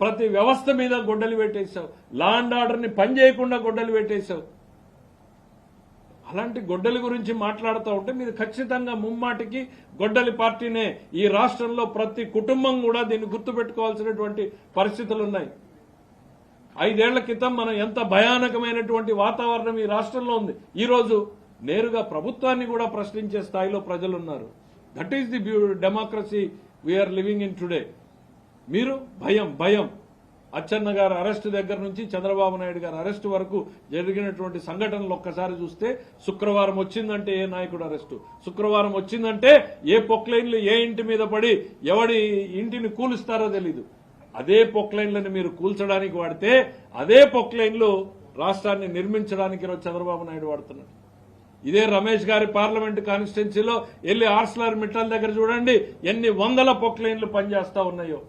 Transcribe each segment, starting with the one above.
ప్రతి వ్యవస్థ మీద గొడ్డలి పెట్టేశావు. లా అండ్ ఆర్డర్ని పనిచేయకుండా గొడ్డలి పెట్టేశావు. అలాంటి గొడ్డలి గురించి మాట్లాడుతూ ఉంటే మీరు ఖచ్చితంగా ముమ్మాటికి గొడ్డలి పార్టీనే. ఈ రాష్ట్రంలో ప్రతి కుటుంబం కూడా దీన్ని గుర్తుపెట్టుకోవాల్సినటువంటి పరిస్థితులు ఉన్నాయి. 5 ఏళ్ల క్రితం మనం ఎంత భయానకమైనటువంటి వాతావరణం ఈ రాష్ట్రంలో ఉంది. ఈ రోజు నేరుగా ప్రభుత్వాన్ని కూడా ప్రశ్నించే స్థాయిలో ప్రజలున్నారు. That is the democracy we are living in today. మీరు భయం అచ్చెన్న గారి అరెస్టు దగ్గర నుంచి చంద్రబాబు నాయుడు గారి అరెస్టు వరకు జరిగినటువంటి సంఘటనలు ఒక్కసారి చూస్తే, శుక్రవారం వచ్చిందంటే ఏ నాయకుడు అరెస్టు, శుక్రవారం వచ్చిందంటే ఏ పొక్లైన్లు ఏ ఇంటి మీద పడి ఎవడి ఇంటిని కూలుస్తారో తెలీదు. అదే పొక్లైన్లను మీరు కూల్చడానికి వాడితే అదే పొక్లైన్లు రాష్ట్రాన్ని నిర్మించడానికి ఈరోజు చంద్రబాబు నాయుడు వాడుతున్నారు. ఇదే రమేష్ గారి పార్లమెంటు కాన్స్టిట్యున్సీలో వెళ్లి ఆర్సలర్ మిట్టల్ దగ్గర చూడండి ఎన్ని వందల పొక్లైన్లు పనిచేస్తా ఉన్నాయో.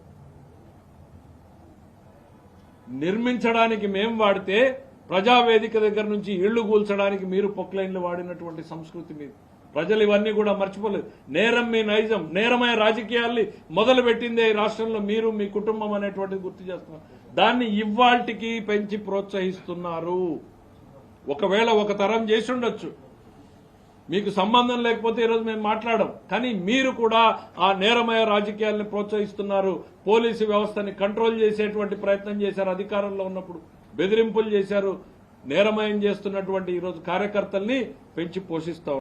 నిర్మించడానికి మేం వాడితే ప్రజావేదిక దగ్గర నుంచి ఇళ్లు కూల్చడానికి మీరు పొక్లైన్లు వాడినటువంటి సంస్కృతి మీద ప్రజలు ఇవన్నీ కూడా మర్చిపోలేదు. నేరం మీ నైజం, నేరమయ రాజకీయాల్ని మొదలు పెట్టిందే ఈ రాష్ట్రంలో మీరు, మీ కుటుంబం అనేటువంటిది గుర్తు చేస్తున్నారు. దాన్ని ఇవాళ్టికి పెంచి ప్రోత్సహిస్తున్నారు. ఒకవేళ ఒక తరం చేసి ఉండొచ్చు, మీకు సంబంధం లేకపోతే ఈరోజు మేము మాట్లాడం, కానీ మీరు కూడా ఆ నేరమయ రాజకీయాలను ప్రోత్సహిస్తున్నారు. పోలీసు వ్యవస్థని కంట్రోల్ చేసేటువంటి ప్రయత్నం చేశారు. అధికారంలో ఉన్నప్పుడు బెదిరింపులు చేశారు. నేరమయం చేస్తున్నటువంటి ఈరోజు కార్యకర్తల్ని పెంచి పోషిస్తా